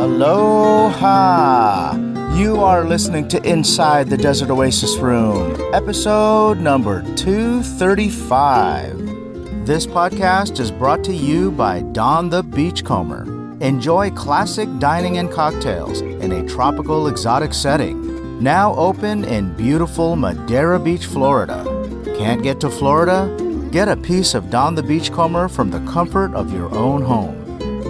Aloha! You are listening to Inside the Desert Oasis Room, episode number 235. This podcast is brought to you by Don the Beachcomber. Enjoy classic dining and cocktails in a tropical exotic setting. Now open in beautiful Madeira Beach, Florida. Can't get to Florida? Get a piece of Don the Beachcomber from the comfort of your own home.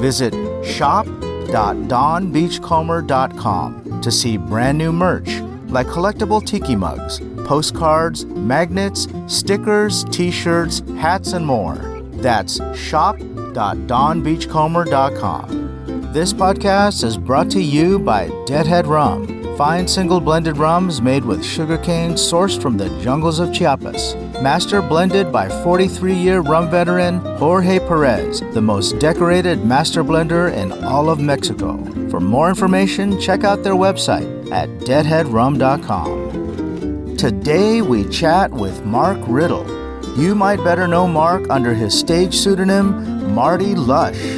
Visit shop.donbeachcomber.com to see brand new merch like collectible tiki mugs, postcards, magnets, stickers, t-shirts, hats, and more. That's shop.donbeachcomber.com. This podcast is brought to you by Deadhead Rum. Fine single blended rums made with sugarcane sourced from the jungles of Chiapas. Master blended by 43-year rum veteran Jorge Perez, the most decorated master blender in all of Mexico. For more information, check out their website at deadheadrum.com. Today we chat with Mark Riddle. You might better know Mark under his stage pseudonym Marty Lush.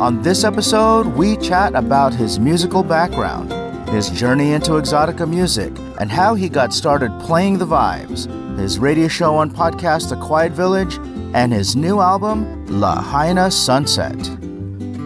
On this episode, we chat about his musical background, his journey into exotica music, and how he got started playing the vibes, his radio show and podcast The Quiet Village, and his new album, Lahaina Sunset.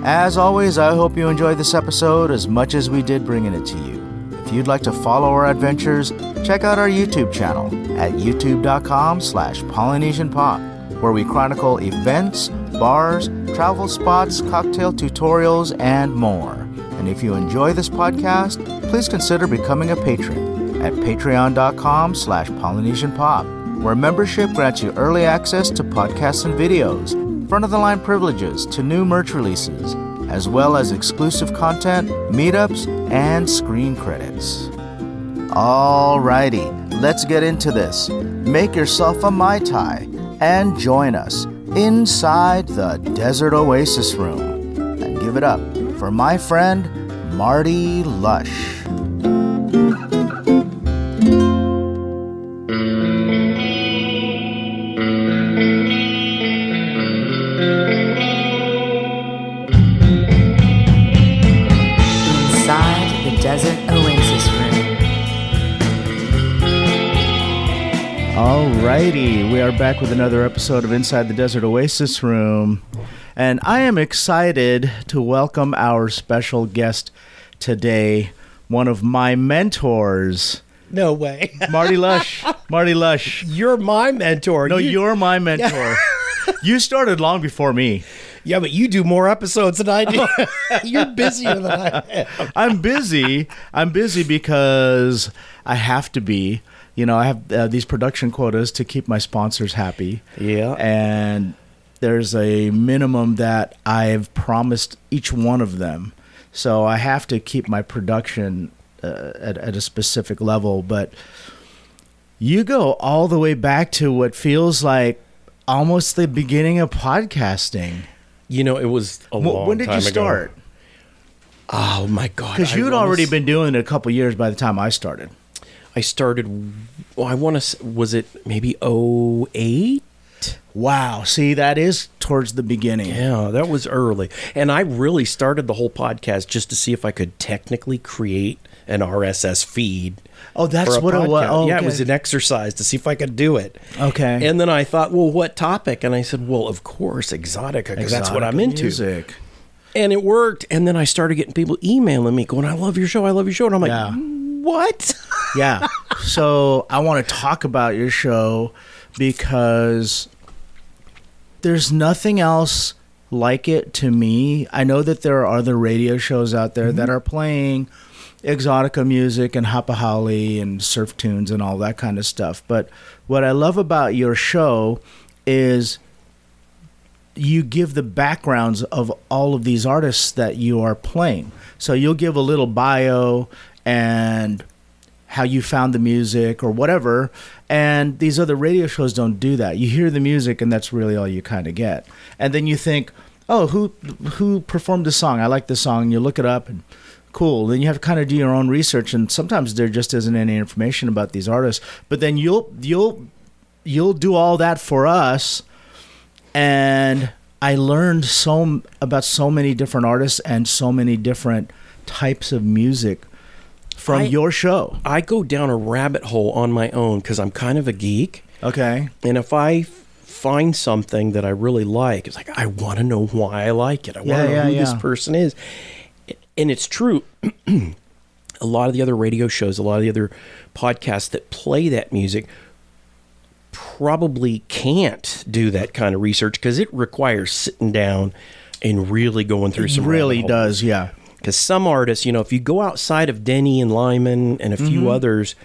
As always, I hope you enjoyed this episode as much as we did bringing it to you. If you'd like to follow our adventures, check out our YouTube channel at youtube.com/PolynesianPop, where we chronicle events, bars, travel spots, cocktail tutorials, and more. And if you enjoy this podcast, please consider becoming a patron at patreon.com/PolynesianPop, where membership grants you early access to podcasts and videos, front-of-the-line privileges to new merch releases, as well as exclusive content, meetups, and screen credits. Alrighty, let's get into this. Make yourself a Mai Tai and join us inside the Desert Oasis Room. And give it up for my friend, Marty Lush. Inside the Desert Oasis Room. Alrighty, we are back with another episode of Inside the Desert Oasis Room. And I am excited to welcome our special guest today, one of my mentors. No way. Marty Lush. Marty Lush. You're my mentor. No, you're my mentor. You started long before me. Yeah, but you do more episodes than I do. You're busier than I am. I'm busy. I'm busy because I have to be. You know, I have these production quotas to keep my sponsors happy. Yeah. And there's a minimum that I've promised each one of them. So I have to keep my production at a specific level. But you go all the way back to what feels like almost the beginning of podcasting. You know, it was a long time ago. When did you start? Oh, my God. Because you'd already been doing it a couple years by the time I started. I started, well, I want to, was it maybe 08? Wow. See, that is towards the beginning. Yeah, that was early. And I really started the whole podcast just to see if I could technically create an RSS feed. Oh, that's what it was. Oh, yeah, okay. it was an exercise to see if I could do it. Okay. And then I thought, well, what topic? And I said, well, of course, exotica, because that's what I'm into. Music. And it worked. And then I started getting people emailing me going, I love your show. I love your show. And I'm like, what? Yeah. So I want to talk about your show because there's nothing else like it to me. I know that there are other radio shows out there that are playing exotica music and hapa and surf tunes and all that kind of stuff. But what I love about your show is you give the backgrounds of all of these artists that you are playing. So you'll give a little bio and how you found the music or whatever. And these other radio shows don't do that. You hear the music and that's really all you kind of get. And then you think, oh, who performed this song? I like this song. And you look it up and cool. Then you have to kind of do your own research. And sometimes there just isn't any information about these artists. But then you'll do all that for us. And I learned about so many different artists and so many different types of music from your show? I go down a rabbit hole on my own because I'm kind of a geek. Okay. And if I find something that I really like, it's like, I want to know why I like it. I want to know who this person is. And it's true. A lot of the other radio shows, a lot of the other podcasts that play that music probably can't do that kind of research because it requires sitting down and really going through some really does, yeah. Because some artists, if you go outside of Denny and Lyman and a few others,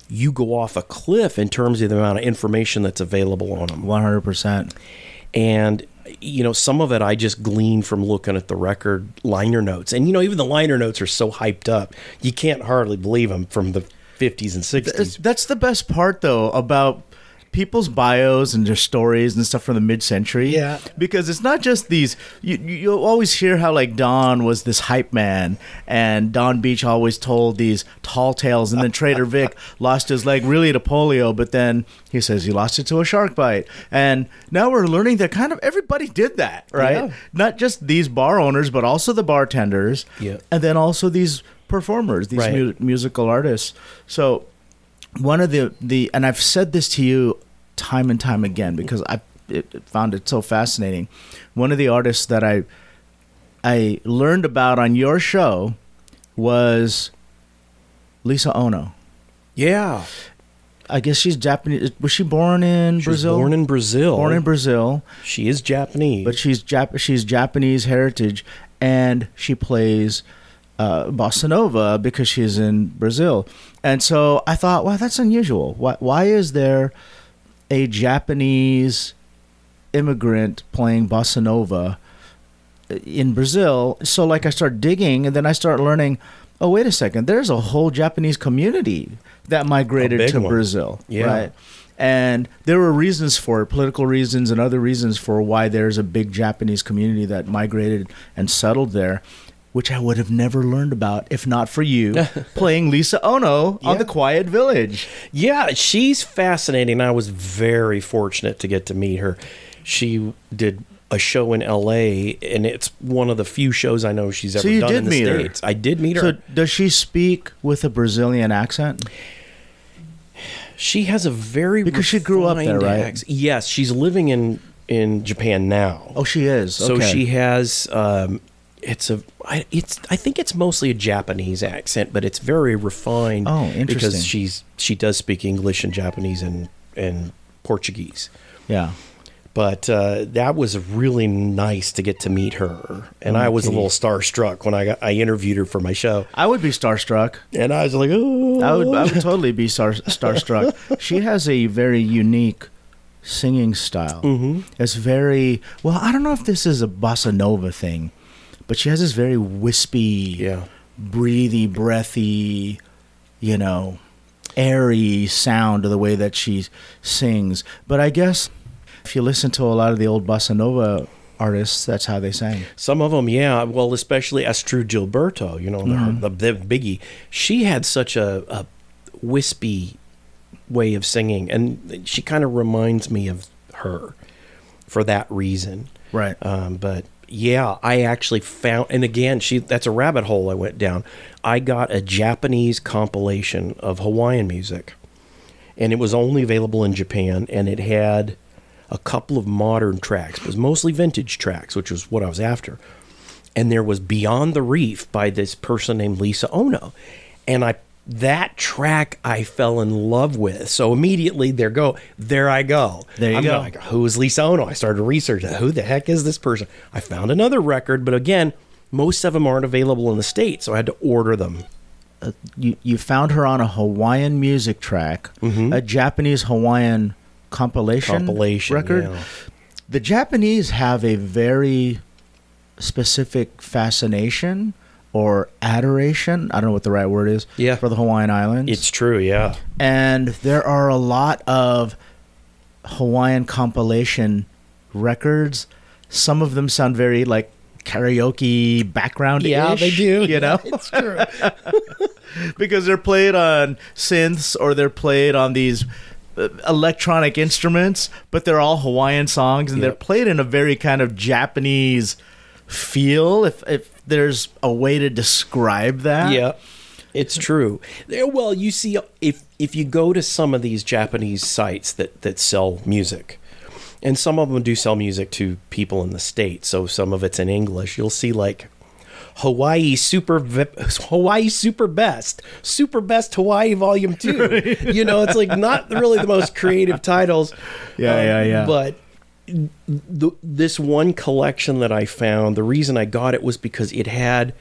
you go off a cliff in terms of the amount of information that's available on them. 100%. And, some of it I just glean from looking at the record liner notes. And, even the liner notes are so hyped up, you can't hardly believe them from the 50s and 60s. That's the best part, though, about people's bios and their stories and stuff from the mid-century. Yeah. Because it's not just these... You always hear how, like, Don was this hype man, and Don Beach always told these tall tales, and then Trader Vic lost his leg really to polio, but then he says he lost it to a shark bite. And now we're learning that kind of everybody did that, right? Yeah. Not just these bar owners, but also the bartenders, and then also these performers, these musical artists. So one of the and I've said this to you time and time again because I found it so fascinating. One of the artists that I learned about on your show was Lisa Ono. Yeah. I guess she's Japanese. Was she born in Brazil? Born in Brazil. Born in Brazil. She is Japanese. But she's Japanese heritage, and she plays bossa nova because she's in Brazil. And so I thought, wow, that's unusual. Why is there a Japanese immigrant playing bossa nova in Brazil? So like I start digging, and then I start learning, oh, wait a second, there's a whole Japanese community that migrated to Brazil. Yeah. Right? And there were reasons for it, political reasons and other reasons for why there's a big Japanese community that migrated and settled there, which I would have never learned about if not for you playing Lisa Ono on The Quiet Village. Yeah, she's fascinating. I was very fortunate to get to meet her. She did a show in L.A., and it's one of the few shows I know she's ever done in the States. I did meet her. So does she speak with a Brazilian accent? She has a very because she grew up there, right? accent. Yes, she's living in Japan now. Oh, she is. So okay. she has... I think it's mostly a Japanese accent, but it's very refined. Oh, interesting. Because she does speak English and Japanese and Portuguese. Yeah. But that was really nice to get to meet her, and I was a little starstruck when I interviewed her for my show. I would be starstruck, and I was like, oh, I would totally be starstruck. She has a very unique singing style. Mm-hmm. It's very well. I don't know if this is a bossa nova thing. But she has this very wispy, breathy, breathy, airy sound to the way that she sings. But I guess if you listen to a lot of the old bossa nova artists, that's how they sang. Some of them, yeah. Well, especially Astrud Gilberto, the biggie. She had such a wispy way of singing, and she kind of reminds me of her for that reason. Right. But... yeah, I actually found, and again, that's a rabbit hole I went down. I got a Japanese compilation of Hawaiian music, and it was only available in Japan, and it had a couple of modern tracks. It was mostly vintage tracks, which was what I was after. And there was Beyond the Reef by this person named Lisa Ono. And that track I fell in love with. So immediately there I go. There you go. Like, who is Lisa Ono? I started to research that. Who the heck is this person? I found another record, but again, most of them aren't available in the States, so I had to order them. You found her on a Hawaiian music track, a Japanese Hawaiian compilation record. Yeah. The Japanese have a very specific fascination or adoration, I don't know what the right word is, for the Hawaiian Islands. It's true, yeah. And there are a lot of Hawaiian compilation records. Some of them sound very like karaoke background-ish. Yeah, they do. It's true. Because they're played on synths or they're played on these electronic instruments, but they're all Hawaiian songs, and they're played in a very kind of Japanese feel, if there's a way to describe that. Yeah, it's true. Well, you see, if you go to some of these Japanese sites that sell music, and some of them do sell music to people in the States, so some of it's in English, you'll see like Hawaii Super Best Hawaii Volume 2. You know, it's like not really the most creative titles. Yeah. But this one collection that I found, the reason I got it was because it had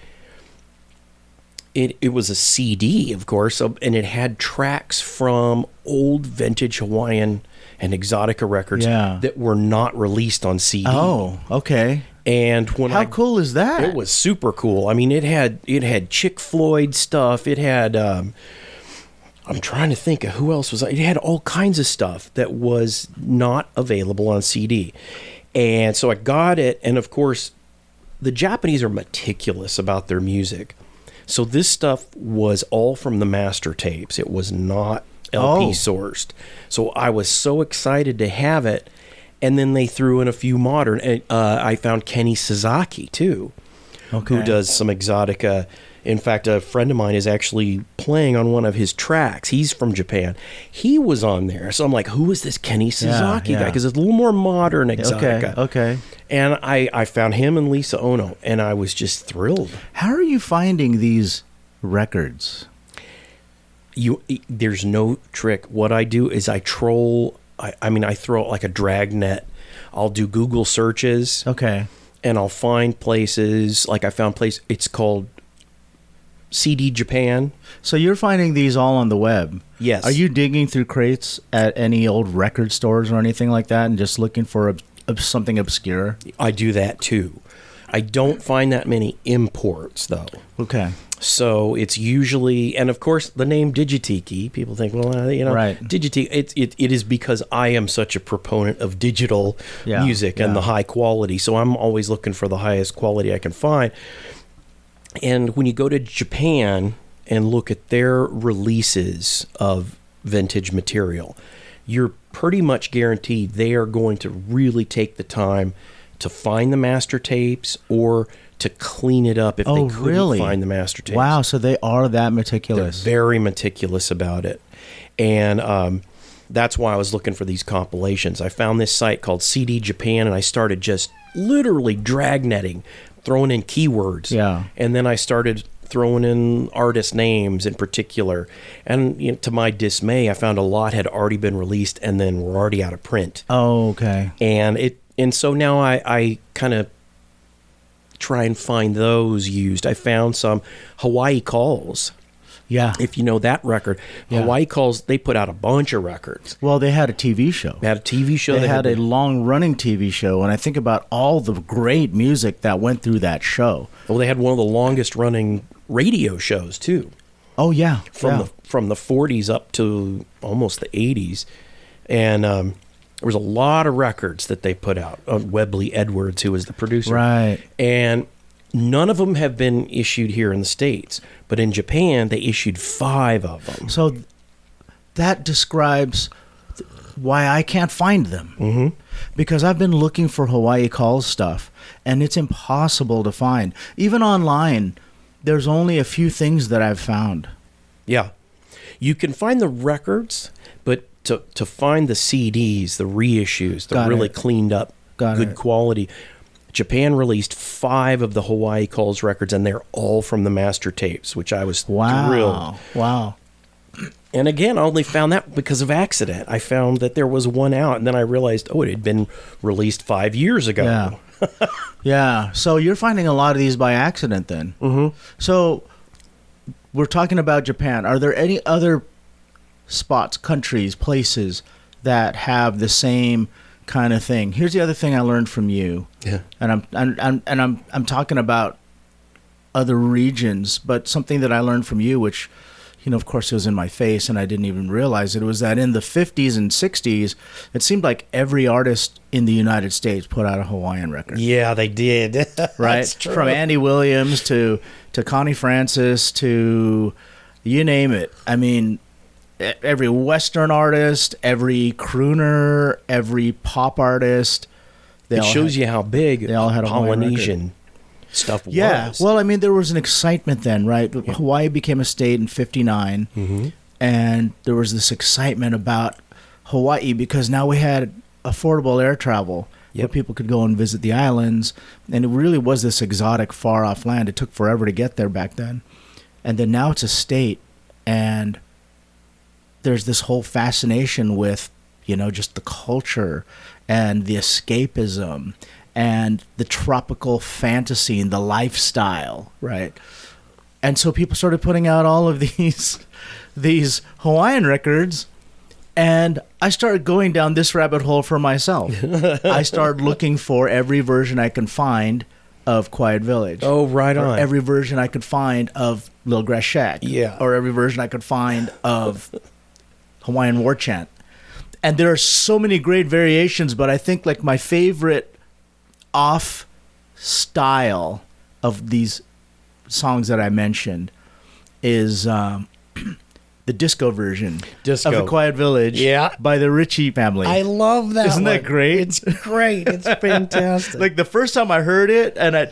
it was a CD, of course, and it had tracks from old vintage Hawaiian and exotica records that were not released on CD. Oh, okay. And when how cool is that? It was super cool. I mean, it had Chick Floyd stuff. It had I'm trying to think of who else was. It had all kinds of stuff that was not available on CD. And so I got it, and of course, the Japanese are meticulous about their music. So this stuff was all from the master tapes. It was not LP sourced. So I was so excited to have it. And then they threw in a few modern. I found Kenny Sasaki, too, who does some exotica. In fact, a friend of mine is actually playing on one of his tracks. He's from Japan. He was on there. So I'm like, who is this Kenny Sasaki guy? Because it's a little more modern exotica. Okay. And I found him and Lisa Ono, and I was just thrilled. How are you finding these records? There's no trick. What I do is I troll. I throw out like a drag net. I'll do Google searches. Okay. And I'll find places. Like I found place. It's called CD Japan. So you're finding these all on the web? Yes. Are you digging through crates at any old record stores or anything like that and just looking for something obscure? I do that too. I don't find that many imports though. Okay. So it's usually, and of course, the name Digitiki. People think, well, right. Digitiki. It is because I am such a proponent of digital music and the high quality. So I'm always looking for the highest quality I can find. And when you go to Japan and look at their releases of vintage material, you're pretty much guaranteed they are going to really take the time to find the master tapes or to clean it up if they couldn't find the master tapes. Wow, so they are that meticulous. They're very meticulous about it. And that's why I was looking for these compilations. I found this site called CD Japan, and I started just literally dragnetting, throwing in keywords. Yeah. And then I started throwing in artist names in particular. And to my dismay, I found a lot had already been released and then were already out of print. Oh, okay. And so now I kind of try and find those used. I found some Hawaii Calls. Yeah. If you know that record. Yeah. Hawaii Calls, they put out a bunch of records. Well, they had a TV show. They had a TV show. They had a long-running TV show, and I think about all the great music that went through that show. Well, they had one of the longest-running radio shows, too. Oh, yeah. From the 40s up to almost the 80s. And there was a lot of records that they put out. Webley Edwards, who was the producer. Right. And none of them have been issued here in the States. But in Japan, they issued 5 of them. So that describes why I can't find them. Mm-hmm. Because I've been looking for Hawaii Calls stuff, and it's impossible to find. Even online, there's only a few things that I've found. Yeah. You can find the records, but to find the CDs, the reissues, the really cleaned up, good quality, Japan released 5 of the Hawaii Calls records, and they're all from the master tapes, which I was thrilled. Wow. And again, I only found that because of accident. I found that there was one out, and then I realized, it had been released 5 years ago. Yeah. Yeah. So you're finding a lot of these by accident then. Mm-hmm. So we're talking about Japan. Are there any other spots, countries, places that have the same kind of thing? Here's the other thing I learned from you. Yeah. And I'm talking about other regions, but something that I learned from you, which, of course, it was in my face and I didn't even realize it, was that in the 50s and 60s, it seemed like every artist in the United States put out a Hawaiian record. Yeah, they did. Right? That's true. From Andy Williams to Connie Francis to you name it. I mean, every Western artist, every crooner, every pop artist. It shows you how big they all had a Hawaiian Polynesian stuff was. Yeah. Well, I mean, there was an excitement then, right? Yeah. Hawaii became a state in 59. Mm-hmm. And there was this excitement about Hawaii because now we had affordable air travel where people could go and visit the islands. And it really was this exotic, far-off land. It took forever to get there back then. And then now it's a state. And there's this whole fascination with, just the culture and the escapism and the tropical fantasy and the lifestyle, right? And so people started putting out all of these Hawaiian records, and I started going down this rabbit hole for myself. I started looking for every version I can find of Quiet Village. Oh, right on. Or every version I could find of Little Grass Shack. Yeah. Or every version I could find of Hawaiian War Chant. And there are so many great variations, but I think like my favorite off style of these songs that I mentioned is the disco version of The Quiet Village by the Ritchie family. I love that. Isn't that great? It's great. It's fantastic. Like the first time I heard it, and I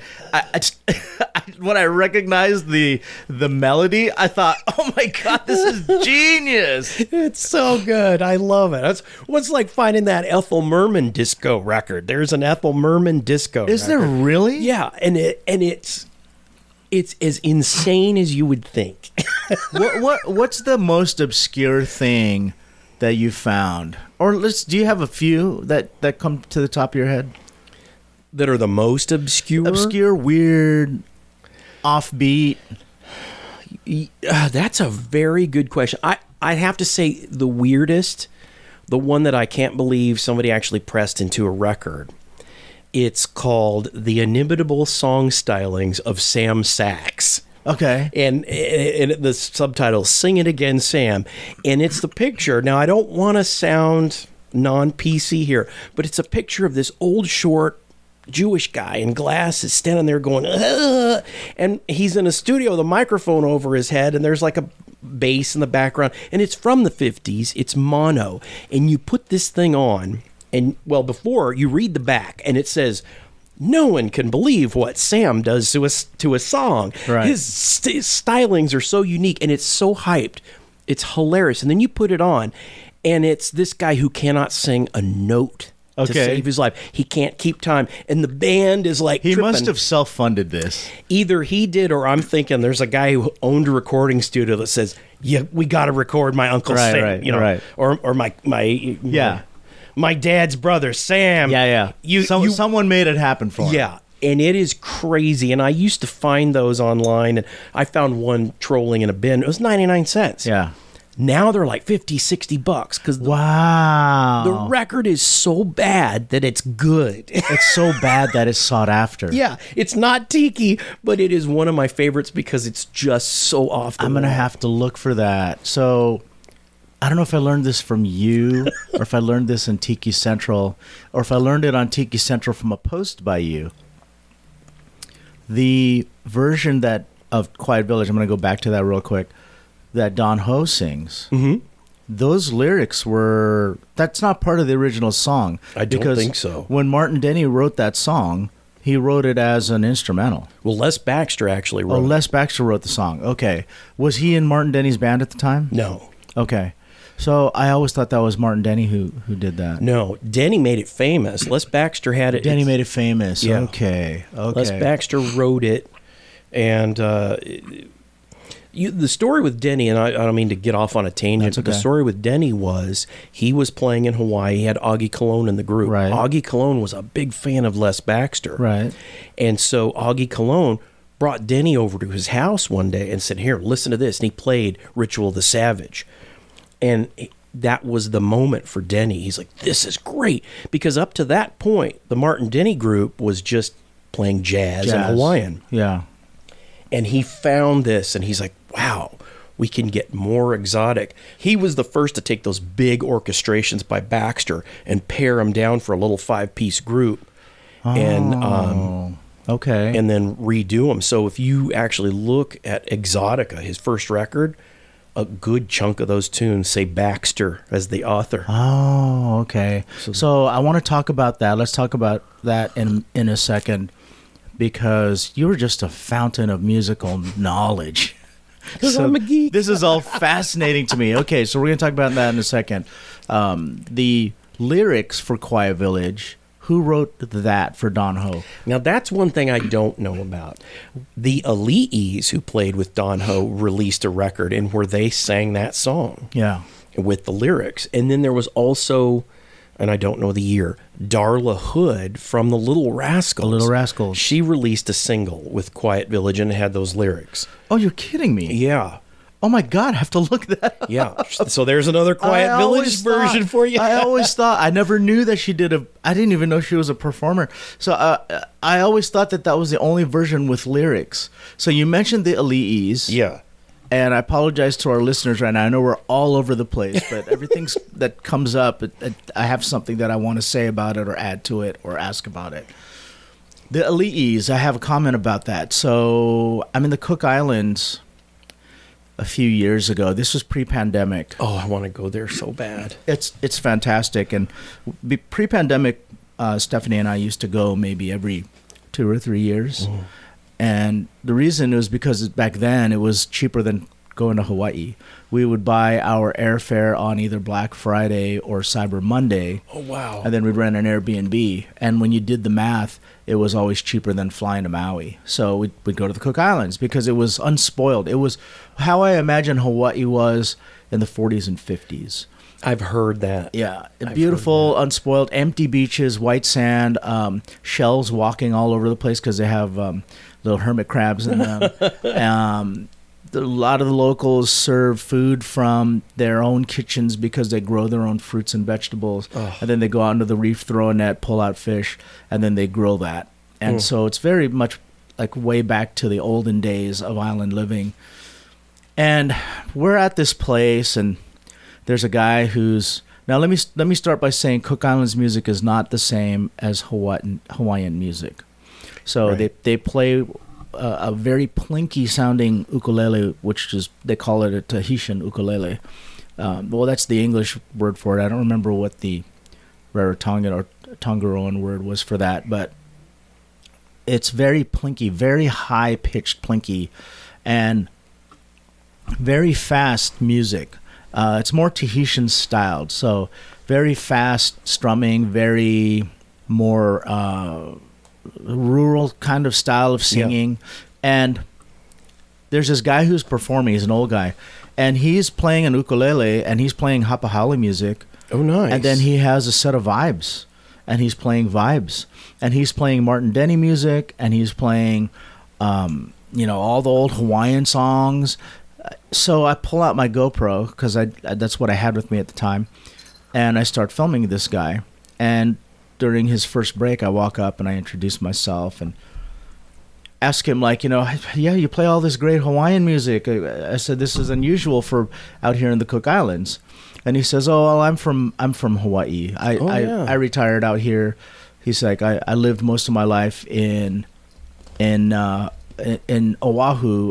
when I recognized the melody, I thought, "Oh my God, this is genius!" It's so good. I love it. It's what's like finding that Ethel Merman disco record. There's an Ethel Merman disco. Is there really? Yeah, and it's as insane as you would think. What's the most obscure thing that you found? Or do you have a few that come to the top of your head? That are the most obscure? Obscure, weird, offbeat. That's a very good question. I have to say the weirdest, the one that I can't believe somebody actually pressed into a record. It's called The Inimitable Song Stylings of Sam Sachs. Okay. And the subtitle, Sing It Again, Sam. And it's the picture. Now, I don't want to sound non-PC here, but it's a picture of this old, short Jewish guy in glasses standing there going, ugh! And he's in a studio with a microphone over his head, and there's like a bass in the background. And it's from the 50s. It's mono. And you put this thing on, and, well, before you read the back, and it says, no one can believe what Sam does to a song. Right. His stylings are so unique, and it's so hyped. It's hilarious. And then you put it on, and it's this guy who cannot sing a note to save his life. He can't keep time. And the band is like He tripping. must have self-funded this. Either he did, or I'm thinking there's a guy who owned a recording studio that says, yeah, we got to record my Uncle Sam. Or my my dad's brother, Sam. Yeah. Someone made it happen for him. Yeah, and it is crazy. And I used to find those online, and I found one trolling in a bin. It was 99 cents. Yeah. Now they're like $50, $60 because the record is so bad that it's good. It's so bad that it's sought after. Yeah, it's not tiki, but it is one of my favorites because it's just so off the I'm going to wall. have to look for that. So I don't know if I learned this from you or if I learned this in Tiki Central or if I learned it on Tiki Central from a post by you. The version of Quiet Village, I'm going to go back to that real quick, that Don Ho sings. Mm-hmm. Those lyrics that's not part of the original song. I don't think so. When Martin Denny wrote that song, he wrote it as an instrumental. Well, Les Baxter actually wrote it. Les Baxter wrote the song. Okay. Was he in Martin Denny's band at the time? No. Okay. So I always thought that was Martin Denny who did that. No, Denny made it famous. Les Baxter had it. Denny made it famous. Yeah. Okay. Les Baxter wrote it, and the story with Denny, and I don't mean to get off on a tangent, but the story with Denny was he was playing in Hawaii. He had Augie Cologne in the group. Right. Augie Cologne was a big fan of Les Baxter. Right. And so Augie Cologne brought Denny over to his house one day and said, here, listen to this. And he played Ritual of the Savage. And that was the moment for Denny. He's like, this is great. Because up to that point, the Martin Denny group was just playing jazz and Hawaiian. Yeah. And he found this, and he's like, wow, we can get more exotic. He was the first to take those big orchestrations by Baxter and pare them down for a little 5-piece group. And okay. And then redo them. So if you actually look at Exotica, his first record, a good chunk of those tunes say Baxter as the author. Oh, okay. So I want to talk about that. Let's talk about that in a second. because you were just a fountain of musical knowledge. So I'm a geek. This is all fascinating to me. Okay, so we're going to talk about that in a second. The lyrics for Quiet Village, who wrote that for Don Ho? Now, that's one thing I don't know about. The Ali'is, who played with Don Ho, released a record in where they sang that song. Yeah. With the lyrics. And then there was also, and I don't know the year, Darla Hood from the Little Rascals. The Little Rascals. She released a single with Quiet Village and it had those lyrics. Oh, you're kidding me. Yeah. Oh my God, I have to look that up. Yeah. So there's another Quiet Village version for you. I always thought, I never knew that she did I didn't even know she was a performer. So I always thought that was the only version with lyrics. So you mentioned the Ali'is. Yeah. And I apologize to our listeners right now. I know we're all over the place, but everything that comes up, I have something that I want to say about it or add to it or ask about it. The Ali'is, I have a comment about that. So I'm in the Cook Islands a few years ago. This was pre-pandemic. Oh, I want to go there so bad. It's fantastic. And pre-pandemic, Stephanie and I used to go maybe every 2 or 3 years. Mm. And the reason was because back then it was cheaper than going to Hawaii. We would buy our airfare on either Black Friday or Cyber Monday. Oh, wow. And then we'd rent an Airbnb. And when you did the math, it was always cheaper than flying to Maui. So we'd go to the Cook Islands because it was unspoiled. It was how I imagine Hawaii was in the 40s and 50s. I've heard that. Yeah. Beautiful, unspoiled, empty beaches, white sand, shells walking all over the place because they have little hermit crabs in them. A lot of the locals serve food from their own kitchens because they grow their own fruits and vegetables. Oh. And then they go out into the reef, throw a net, pull out fish, and then they grill that. And so it's very much like way back to the olden days of island living. And we're at this place, and there's a guy who's... Now, let me start by saying Cook Islands music is not the same as Hawaiian music. So right. they play a very plinky sounding ukulele, which is, they call it a Tahitian ukulele. Well, that's the English word for it. I don't remember what the Rarotongan or Tongaroan word was for that, but it's very plinky, very high pitched plinky, and very fast music. It's more Tahitian styled, so very fast strumming, very more rural kind of style of singing. Yeah. And there's this guy who's performing. He's an old guy, and he's playing an ukulele, and he's playing hapahaole music. Oh, nice. And then he has a set of vibes, and he's playing vibes, and he's playing Martin Denny music, and he's playing, all the old Hawaiian songs. So I pull out my GoPro because that's what I had with me at the time, and I start filming this guy. And during his first break, I walk up and I introduce myself and ask him, like, yeah, you play all this great Hawaiian music. I said, this is unusual for out here in the Cook Islands. And he says, oh, well, I'm from Hawaii. I retired out here. He's like, I lived most of my life in Oahu,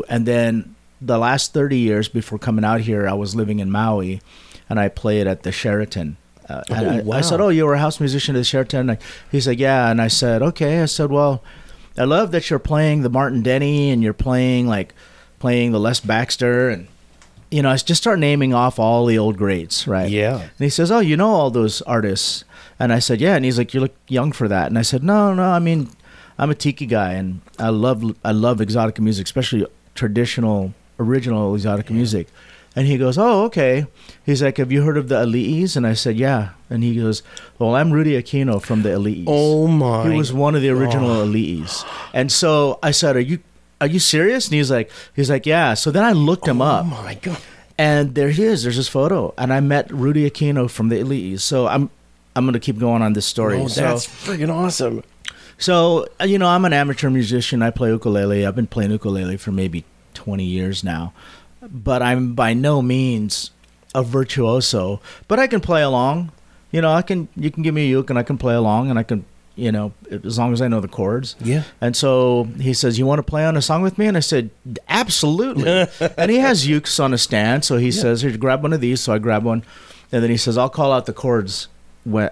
and then the last 30 years before coming out here, I was living in Maui, and I played at the Sheraton. I said, oh, you were a house musician at the Sheraton? He's like, yeah. And I said, okay. I said, well, I love that you're playing the Martin Denny and you're playing the Les Baxter. And, I just start naming off all the old greats, right? Yeah. And he says, oh, you know all those artists? And I said, yeah. And he's like, you look young for that. And I said, no, I mean, I'm a tiki guy, and I love exotica music, especially traditional, original exotica music. And he goes, oh, okay. He's like, have you heard of the Ali'is? And I said, yeah. And he goes, well, I'm Rudy Aquino from the Ali'is. Oh, my. He was one of the original Ali'is. And so I said, are you serious? And he's like, yeah. So then I looked him up. Oh, my God. And there he is. There's his photo. And I met Rudy Aquino from the Ali'is. So I'm going to keep going on this story. Oh, that's freaking awesome. So, I'm an amateur musician. I play ukulele. I've been playing ukulele for maybe 20 years now. But I'm by no means a virtuoso. But I can play along. You can give me a uke and I can play along, and I can, as long as I know the chords. Yeah. And so he says, you want to play on a song with me? And I said, absolutely. And he has ukes on a stand. So he says, here, grab one of these. So I grab one. And then he says, I'll call out the chords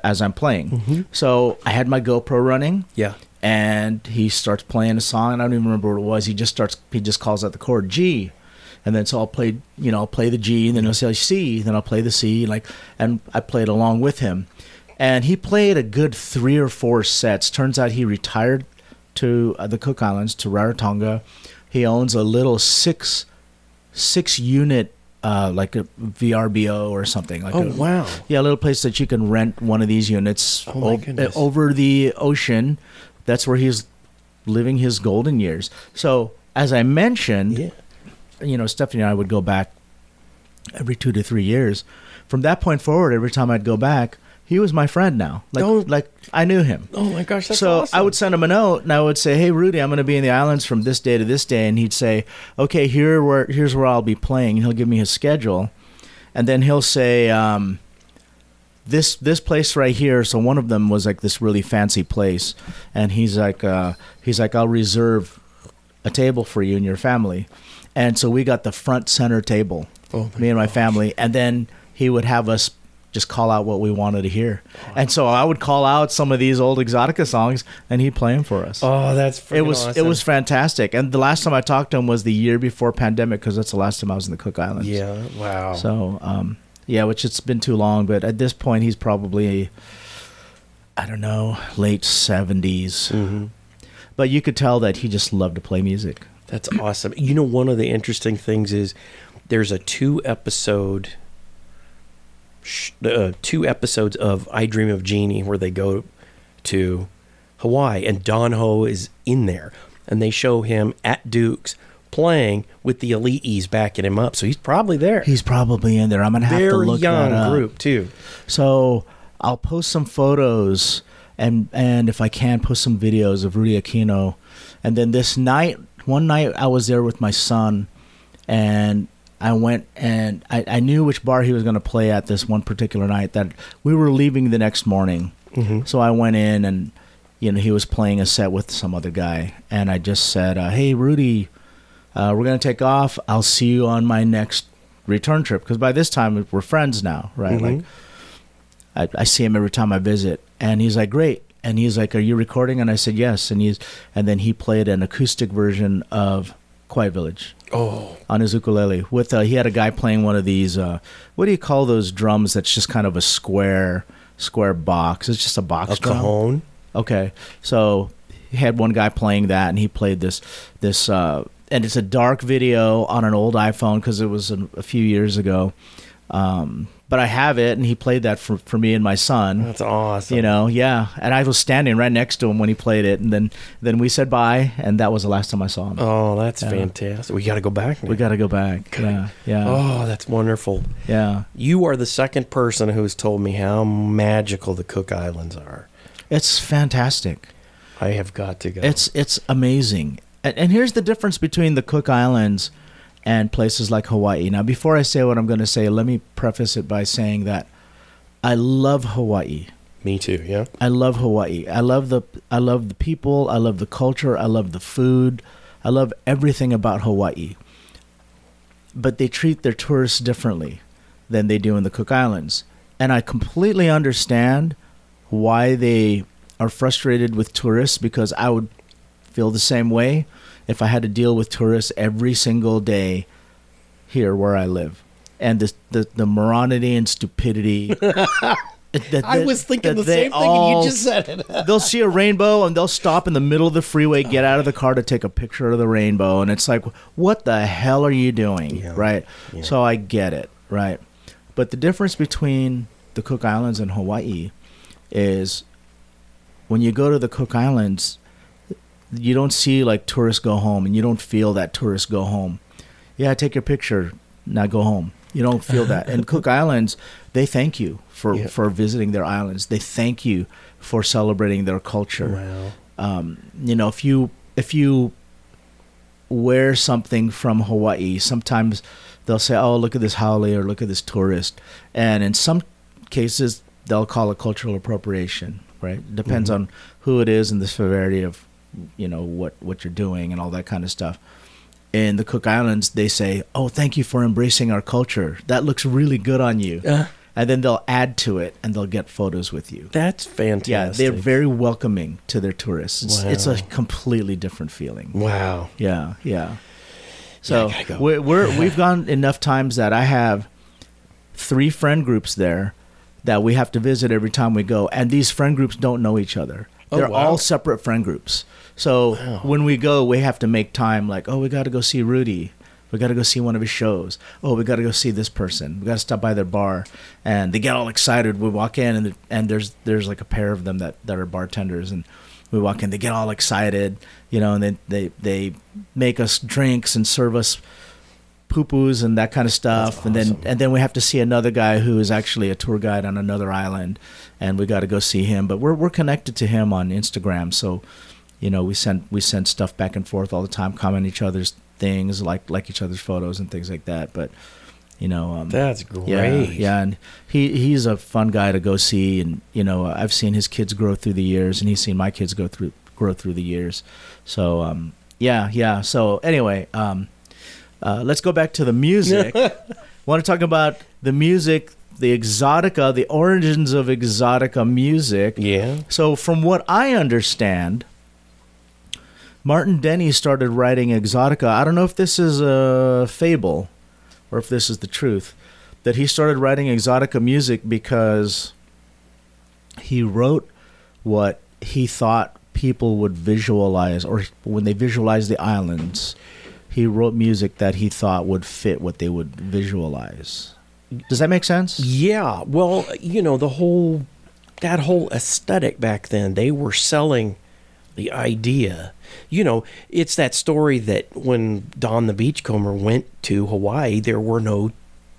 as I'm playing. Mm-hmm. So I had my GoPro running. Yeah. and he starts playing a song, and I don't even remember what it was. He just calls out the chord G, and then so I'll play the G, and then he'll say C, then I'll play the C, and I played along with him. And he played a good 3 or 4 sets. Turns out he retired to the Cook Islands, to Rarotonga. He owns a little six unit like a VRBO or something. Wow. Yeah, a little place that you can rent one of these units goodness. over the ocean. That's where he's living his golden years. So, as I mentioned, Stephanie and I would go back every 2 to 3 years. From that point forward, every time I'd go back, he was my friend now. Like I knew him. Oh my gosh, that's so awesome. I would send him a note, and I would say, "Hey, Rudy, I'm going to be in the islands from this day to this day," and he'd say, "Okay, here's where I'll be playing." And he'll give me his schedule, and then he'll say, "This place right here." So one of them was like this really fancy place, and he's like, "I'll reserve a table for you and your family," and so we got the front center table, me and my family, and then he would have us just call out what we wanted to hear. And so I would call out some of these old exotica songs, and he'd play them for us. Oh, that's freaking awesome. It was fantastic. And the last time I talked to him was the year before pandemic, because that's the last time I was in the Cook Islands. Yeah, wow. So, which it's been too long, but at this point he's probably, I don't know, late 70s. Mm-hmm. But you could tell that he just loved to play music. That's awesome. One of the interesting things is there's a 2 episodes of I Dream of Jeannie where they go to Hawaii, and Don Ho is in there, and they show him at Duke's playing with the Elites backing him up. So he's probably there. He's probably in there. I'm gonna have to look that up. Very young group too. So I'll post some photos and if I can, post some videos of Rudy Aquino. And then one night I was there with my son, and I went and I knew which bar he was going to play at this one particular night, that we were leaving the next morning. Mm-hmm. So I went in, and he was playing a set with some other guy, and I just said, "Hey, Rudy, we're going to take off. I'll see you on my next return trip," because by this time we're friends now, right? Mm-hmm. Like I see him every time I visit, and he's like, "Great." And he's like, "Are you recording?" And I said, "Yes." And then he played an acoustic version of Quiet Village. Oh, on his ukulele. With he had a guy playing one of these. What do you call those drums? That's just kind of a square box. It's just a box drum. cajon. Okay, so he had one guy playing that, and he played this, and it's a dark video on an old iPhone because it was a few years ago. But I have it, and he played that for me and my son. That's awesome. Yeah. And I was standing right next to him when he played it, and then we said bye, and that was the last time I saw him. Oh, that's fantastic. We got to go back now. We got to go back. Yeah. Oh, that's wonderful. Yeah. You are the second person who's told me how magical the Cook Islands are. It's fantastic. I have got to go. It's amazing. And here's the difference between the Cook Islands and places like Hawaii. Now, before I say what I'm going to say, let me preface it by saying that I love Hawaii. Me too, yeah. I love Hawaii. I love the people. I love the culture. I love the food. I love everything about Hawaii. But they treat their tourists differently than they do in the Cook Islands. And I completely understand why they are frustrated with tourists, because I would feel the same way if I had to deal with tourists every single day here where I live. And the morality and stupidity. I was thinking the same thing, and you just said it. They'll see a rainbow, and they'll stop in the middle of the freeway, get out of the car to take a picture of the rainbow. And it's like, what the hell are you doing? Yeah. Right? Yeah. So I get it, right? But the difference between the Cook Islands and Hawaii is when you go to the Cook Islands, you don't see like tourists go home, and you don't feel that tourists go home. Yeah, take your picture, now go home. You don't feel that. And Cook Islands, they thank you for visiting their islands. They thank you for celebrating their culture. Wow. If you wear something from Hawaii, sometimes they'll say, "Oh, look at this haole," or "Look at this tourist." And in some cases, they'll call it cultural appropriation. Right? It depends on who it is and the severity of what you're doing and all that kind of stuff. In the Cook Islands, they say, "Oh, thank you for embracing our culture. That looks really good on you." and then they'll add to it, and they'll get photos with you. That's fantastic. Yeah, they're very welcoming to their tourists. It's Wow. a completely different feeling. Wow. Yeah, yeah. So I gotta go. we've gone enough times that I have 3 friend groups there that we have to visit every time we go, and these friend groups don't know each other. Oh, They're wow. all separate friend groups. So when we go, we have to make time. Like, oh, we got to go see Rudy. We got to go see one of his shows. Oh, we got to go see this person. We got to stop by their bar, and they get all excited. We walk in, and there's like a pair of them that are bartenders, and we walk in. They get all excited, and then they make us drinks and serve us poo-poos and that kind of stuff. That's awesome. And then we have to see another guy who is actually a tour guide on another island, and we got to go see him. But we're connected to him on Instagram, so we send stuff back and forth all the time, comment each other's things, like each other's photos and things like that. But That's great. yeah, and he's a fun guy to go see, and I've seen his kids grow through the years, and he's seen my kids grow through the years. So yeah. So anyway, let's go back to the music. Want to talk about the music, the exotica, the origins of exotica music. Yeah. So from what I understand, Martin Denny started writing exotica. I don't know if this is a fable or if this is the truth, that he started writing exotica music because he wrote what he thought people would visualize, or when they visualize the islands, he wrote music that he thought would fit what they would visualize. Does that make sense? Yeah. Well, that whole aesthetic back then, they were selling the idea. It's that story that when Don the Beachcomber went to Hawaii, there were no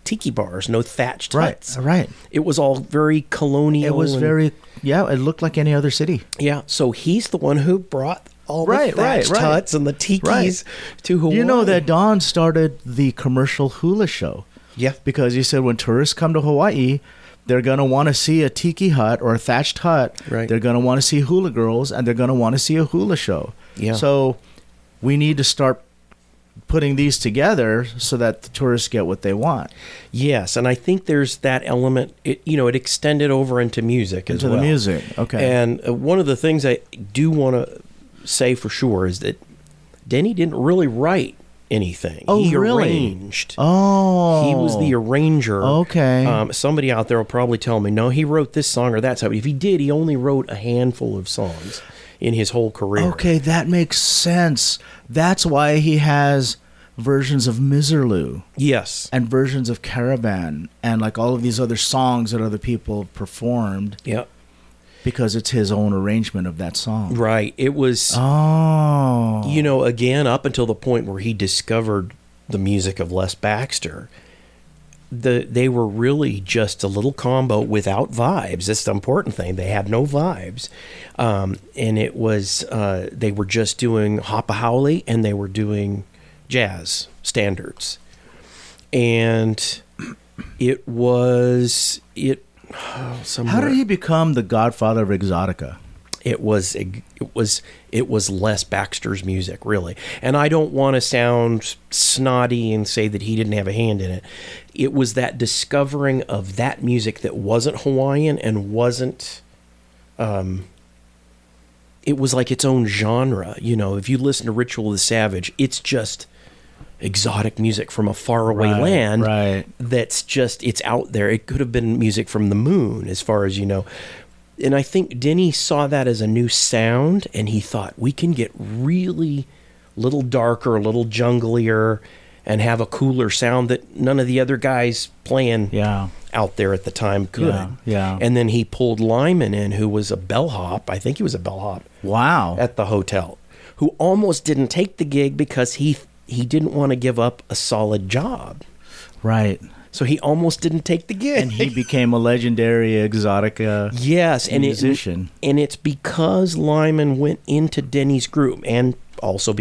tiki bars, no thatched huts. Right. It was all very colonial. It was it looked like any other city. Yeah. So he's the one who brought all the thatched huts and the tikis to Hawaii. You know that Don started the commercial hula show. Yeah. Because he said when tourists come to Hawaii, they're going to want to see a tiki hut or a thatched hut. Right. They're going to want to see hula girls, and they're going to want to see a hula show. Yeah. So we need to start putting these together so that the tourists get what they want. Yes, and I think there's that element. It extended over into music as well. Into the music, okay. And one of the things I do want to say for sure is that Denny didn't really write anything. Oh, he really? arranged. Oh. He was the arranger. Okay. Somebody out there will probably tell me, no, he wrote this song or that song. If he did, he only wrote a handful of songs in his whole career. Okay, that makes sense. That's why he has versions of Miserlou. Yes. And versions of Caravan and like all of these other songs that other people performed. Yeah. Because it's his own arrangement of that song. Right. It was, again, up until the point where he discovered the music of Les Baxter, they were really just a little combo without vibes. That's the important thing. They had no vibes. And it was, they were just doing Hapa Haole and they were doing jazz standards. And it was, How did he become the godfather of exotica? It was Les Baxter's music, really. And I don't want to sound snotty and say that he didn't have a hand in it. It was that discovering of that music that wasn't Hawaiian and wasn't it was like its own genre. If you listen to Ritual of the Savage, it's just exotic music from a faraway land. Right. That's just, it's out there. It could have been music from the moon, as far as And I think Denny saw that as a new sound, and he thought, we can get really little darker, a little junglier, and have a cooler sound that none of the other guys playing out there at the time could. Yeah. And then he pulled Lyman in, who was a bellhop. I think he was a bellhop. Wow. At the hotel, who almost didn't take the gig because he didn't want to give up a solid job. Right. So he almost didn't take the gig. And he became a legendary exotica musician. And it's because Lyman went into Denny's group, and also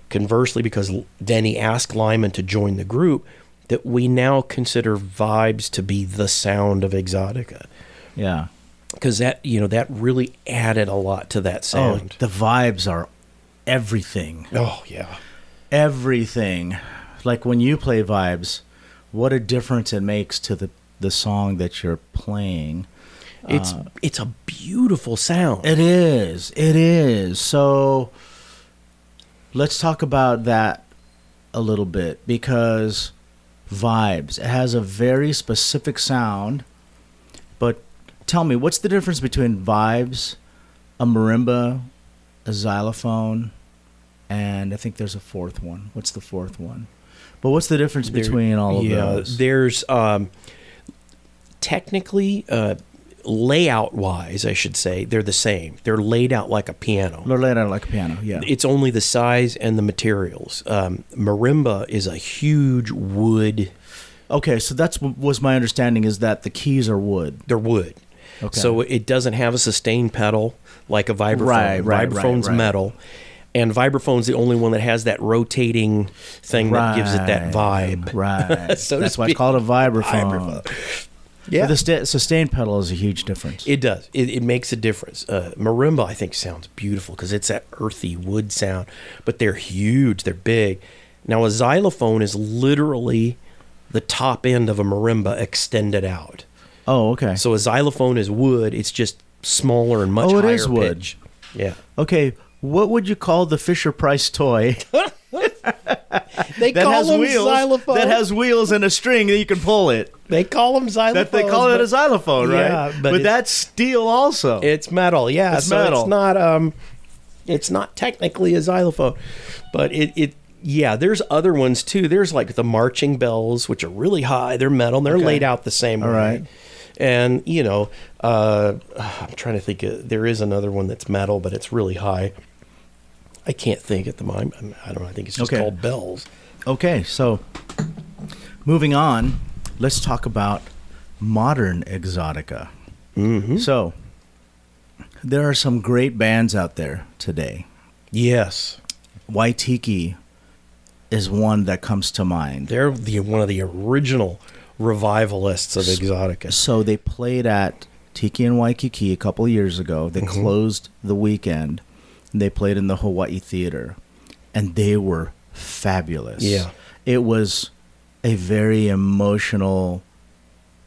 conversely, because Denny asked Lyman to join the group, that we now consider vibes to be the sound of exotica. Yeah. Because that really added a lot to that sound. Oh, the vibes are everything. Oh, yeah. Everything. Like when you play vibes, what a difference it makes to the song that you're playing. It's a beautiful sound. It is. It is. So let's talk about that a little bit, because Vibes, it has a very specific sound. But tell me, what's the difference between Vibes, a marimba, a xylophone, and I think there's a fourth one. What's the fourth one? But what's the difference between all of those? There's technically, layout-wise, I should say, they're the same. They're laid out like a piano. They're laid out like a piano, yeah. It's only the size and the materials. Marimba is a huge wood. Okay, so that's was my understanding, is that the keys are wood. They're wood. Okay. So it doesn't have a sustain pedal like a vibraphone. Vibraphone's metal. And vibraphone's the only one that has that rotating thing that gives it that vibe. Right. So that's why it's called a vibraphone. Yeah. But the sustain pedal is a huge difference. It does. It makes a difference. Marimba, I think, sounds beautiful because it's that earthy wood sound. But they're huge. They're big. Now, a xylophone is literally the top end of a marimba extended out. Oh, okay. So a xylophone is wood. It's just smaller and much higher it is wood. pitch. Yeah. Okay, what would you call the Fisher-Price toy They that call has them wheels? xylophones. That has wheels and a string that you can pull it. They call them xylophones. That they call it a xylophone, right? Yeah, but that's steel also. It's metal, yeah. It's so metal. It's not technically a xylophone, but yeah, there's other ones too. There's like the marching bells, which are really high. They're metal. And they're laid out the same way. Right. And I'm trying to think. There is another one that's metal, but it's really high. I can't think at the moment. I don't know. I think it's just called bells. Okay, so moving on, let's talk about modern exotica. Mm-hmm. So there are some great bands out there today. Yes. Waitiki is one that comes to mind. They're one of the original revivalists of exotica. So they played at Tiki in Waikiki a couple of years ago. They closed the weekend. And they played in the Hawaii Theater. And they were fabulous. Yeah. It was a very emotional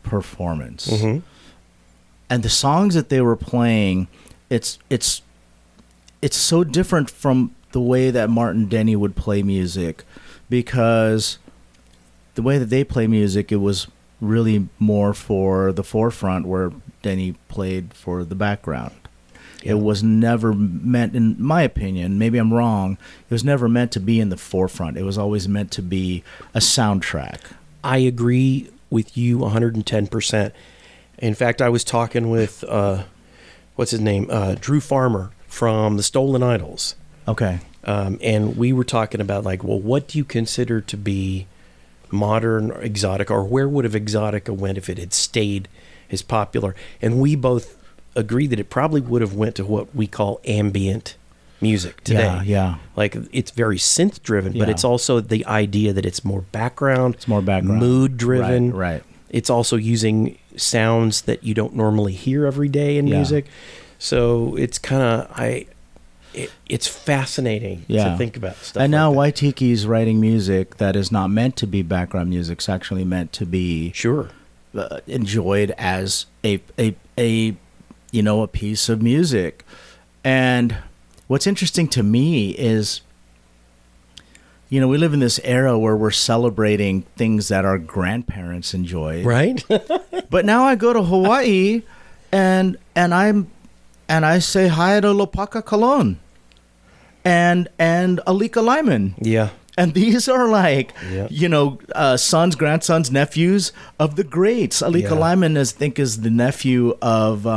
performance. Mm-hmm. And the songs that they were playing, it's so different from the way that Martin Denny would play music, because the way that they play music, it was really more for the forefront, where Denny played for the background. Yeah. It was never meant, in my opinion, maybe I'm wrong, it was never meant to be in the forefront. It was always meant to be a soundtrack. I agree with you 110%. In fact, I was talking with, what's his name? Drew Farmer from the Stolen Idols. Okay. And we were talking about, like, well, what do you consider to be modern exotica, or where would have exotica went if it had stayed as popular? And we both agree that it probably would have went to what we call ambient music today. Yeah. Like, it's very synth driven, but it's also the idea that it's more background. It's more background. Mood driven. Right. It's also using sounds that you don't normally hear every day in music. So it's kind of, it's fascinating to think about stuff. And now like Waitiki's writing music that is not meant to be background music. It's actually meant to be enjoyed as a piece of music. And what's interesting to me is, we live in this era where we're celebrating things that our grandparents enjoyed. Right. But now I go to Hawaii and I say hi to Lopaka Kalon and Alika Lyman. Yeah. And these are like, sons, grandsons, nephews of the greats. Alika Lyman, I think, is the nephew of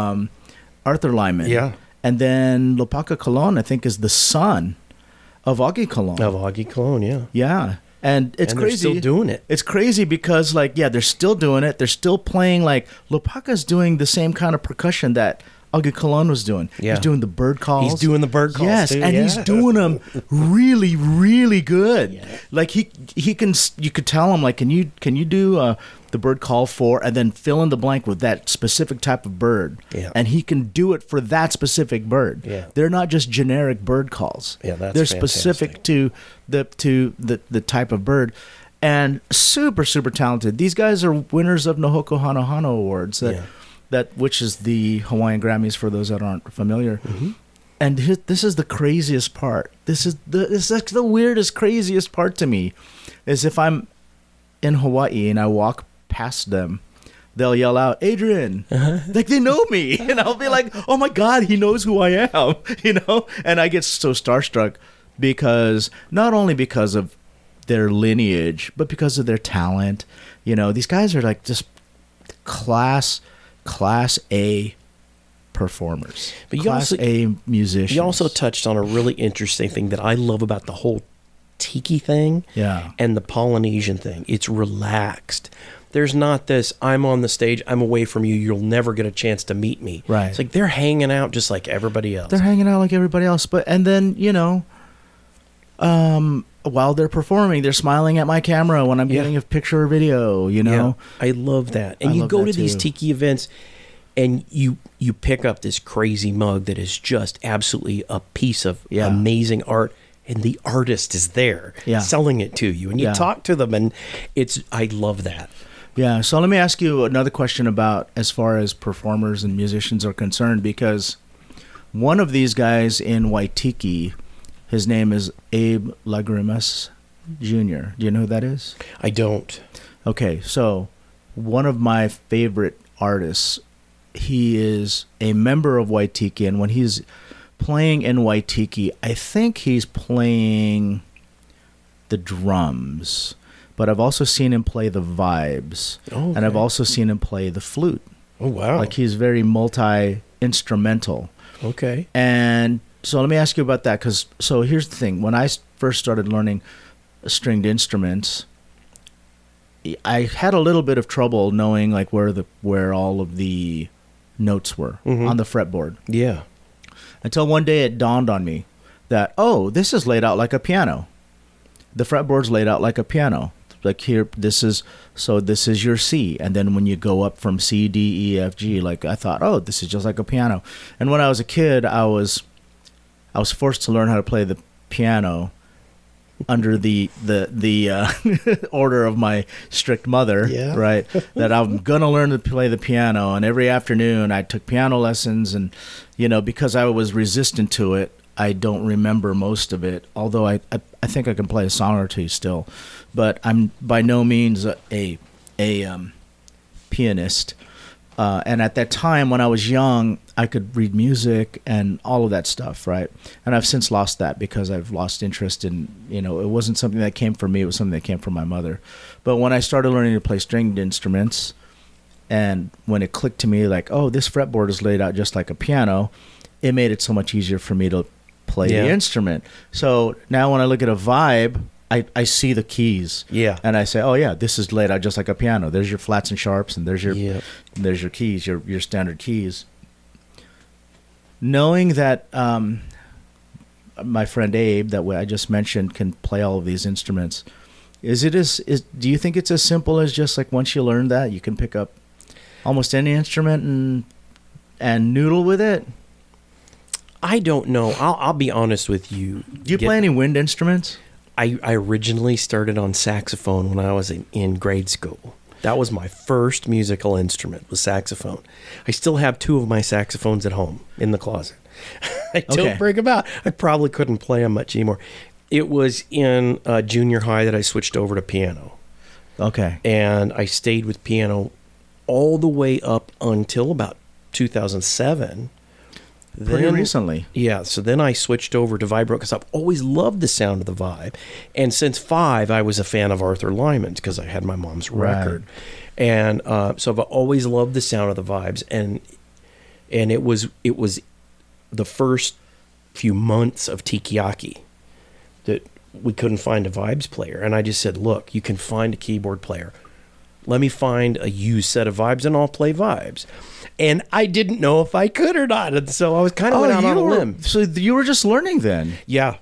Arthur Lyman. Yeah. And then Lopaka Kalon, I think, is the son of Augie Kalon. Of Augie Kalon, yeah. Yeah. And it's crazy. They're still doing it. It's crazy because, they're still doing it. They're still playing, Lopaka's doing the same kind of percussion that Augie Kalon was doing. Yeah. He's doing the bird calls. He's doing the bird calls, yes, too. and he's doing them really, really good. Yeah. Like he can, you could tell him, can you do the bird call for, and then fill in the blank with that specific type of bird. Yeah. And he can do it for that specific bird. Yeah. They're not just generic bird calls. Yeah, that's They're fantastic. specific to the type of bird. and super, super talented. These guys are winners of Nahoko Hanohano Awards, which is the Hawaiian Grammys for those that aren't familiar. Mm-hmm. And this is the craziest part. This is like the weirdest, craziest part to me, is if I'm in Hawaii and I walk past them, they'll yell out, "Adrian," like they know me, and I'll be like, "Oh my God, he knows who I am," And I get so starstruck not only because of their lineage, but because of their talent. These guys are like just class A performers, but class A musicians. You also touched on a really interesting thing that I love about the whole tiki thing, and the Polynesian thing. It's relaxed. There's not this, I'm on the stage, I'm away from you, you'll never get a chance to meet me. Right. It's like they're hanging out just like everybody else. They're hanging out like everybody else, and then while they're performing, they're smiling at my camera when I'm getting a picture or video. Yeah, I love that. And you go to these too. tiki events, and you pick up this crazy mug that is just absolutely a piece of amazing art, and the artist is there selling it to you, and you talk to them, and I love that. Yeah, so let me ask you another question about as far as performers and musicians are concerned, because one of these guys in Waitiki, his name is Abe Lagrimas Jr. Do you know who that is? I don't. Okay, so one of my favorite artists, he is a member of Waitiki, and when he's playing in Waitiki, I think he's playing the drums. But I've also seen him play the vibes, and I've also seen him play the flute. Oh, wow. Like he's very multi-instrumental. Okay. And so let me ask you about that, so here's the thing. When I first started learning stringed instruments, I had a little bit of trouble knowing like where all of the notes were on the fretboard. Yeah. Until one day it dawned on me that, this is laid out like a piano. The fretboard's laid out like a piano. Like here, this is your C, and then when you go up from C, D, E, F, G, like I thought, this is just like a piano. And when I was a kid, I was forced to learn how to play the piano under the order of my strict mother, right? That I'm gonna learn to play the piano, and every afternoon I took piano lessons, and because I was resistant to it, I don't remember most of it, although I think I can play a song or two still, but I'm by no means a pianist. And at that time, when I was young, I could read music and all of that stuff, right? And I've since lost that because I've lost interest in, it wasn't something that came from me, it was something that came from my mother. But when I started learning to play stringed instruments, and when it clicked to me like, this fretboard is laid out just like a piano, it made it so much easier for me to play the instrument. So now when I look at a vibe, I see the keys. Yeah. And I say, this is laid out just like a piano. There's your flats and sharps, and there's your keys, your standard keys. Knowing that my friend Abe, that I just mentioned, can play all of these instruments, do you think it's as simple as just like once you learn that, you can pick up almost any instrument and noodle with it? I don't know. I'll be honest with you. Do you play any wind instruments? I originally started on saxophone when I was in grade school. That was my first musical instrument, was saxophone. I still have 2 of my saxophones at home in the closet. I don't bring them out. I probably couldn't play them much anymore. It was in junior high that I switched over to piano. Okay. And I stayed with piano all the way up until about 2007. Pretty recently. Yeah, so then I switched over to vibro because I've always loved the sound of the vibe. And since 5, I was a fan of Arthur Lyman's because I had my mom's record. Right. And so I've always loved the sound of the vibes. And it was the first few months of Tikiaki that we couldn't find a vibes player. And I just said, look, you can find a keyboard player. Let me find a used set of vibes and I'll play vibes. And I didn't know if I could or not. And so I was kind of went out on a limb. So you were just learning then? Yeah.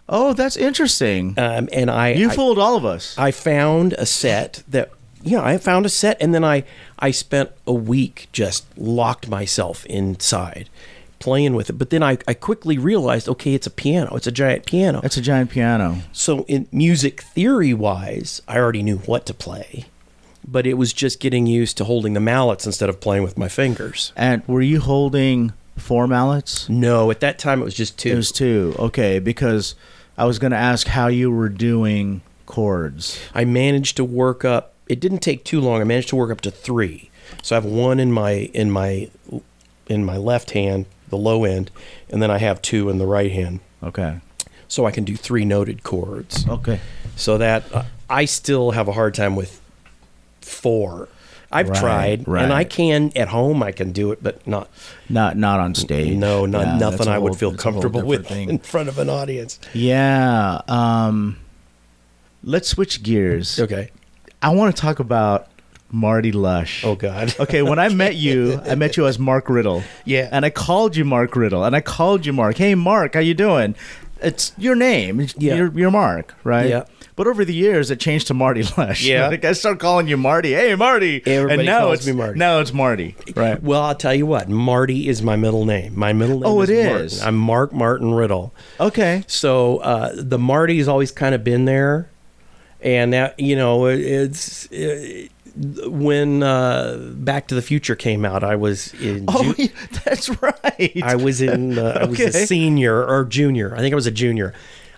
Oh, that's interesting. And You fooled all of us. I found a set and then I spent a week just locked myself inside playing with it. But then I quickly realized, okay, it's a piano. It's a giant piano. It's a giant piano. So in music theory-wise, I already knew what to play. But it was just getting used to holding the mallets instead of playing with my fingers. And were you holding 4 mallets? No, at that time it was just 2. It was 2. Okay, because I was going to ask how you were doing chords. I managed to work up. It didn't take too long. I managed to work up to 3. So I have 1 in my left hand, the low end, and then I have 2 in the right hand. Okay. So I can do 3 noted chords. Okay. So that I still have a hard time with 4. I've tried, and I can at home. I can do it, but not on stage. No, nothing I would feel it's a comfortable whole with different thing. in front of an audience. Yeah. Let's switch gears. Okay. I want to talk about Marty Lush. Oh God. Okay, when I met you as Mark Riddle. Yeah. And I called you Mark Riddle, and I called you Mark. Hey, Mark, how you doing? It's your name. Yeah. You're Mark, right? Yeah. But over the years, it changed to Marty Lush. Yeah. Like I started calling you Marty. Hey, Marty. Everybody and now calls me Marty. Now it's Marty. Right. Well, I'll tell you what. Marty is my middle name. My middle name it is Martin. is. I'm Mark Martin Riddle. Okay. So the Marty's always kind of been there. And that, it's when Back to the Future came out, I was in. Yeah, that's right. I was in. I was a senior or junior. I think I was a junior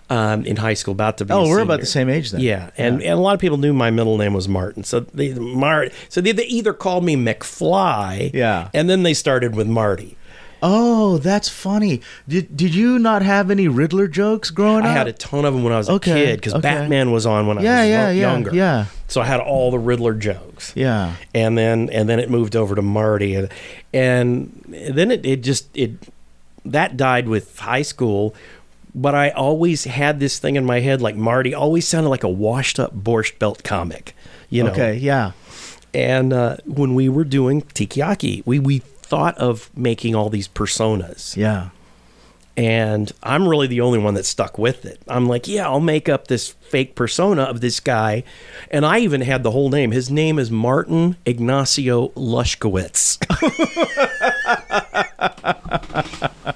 in high school, about to be. Oh, a we're senior. about the same age then. Yeah, and a lot of people knew my middle name was Martin, so they either called me McFly, Yeah. and then they started with Marty. Oh, that's funny. Did you not have any Riddler jokes growing up? I had a ton of them when I was a kid because Batman was on when I was younger. Yeah. So I had all the Riddler jokes. Yeah. And then it moved over to Marty, and then it that died with high school. But I always had this thing in my head, like Marty always sounded like a washed up Borscht Belt comic, Okay, yeah. And when we were doing Tikiaki, we thought of making all these personas. Yeah. And I'm really the only one that stuck with it. I'm like, yeah, I'll make up this fake persona of this guy. And I even had the whole name. His name is Martin Ignacio Lushkowitz.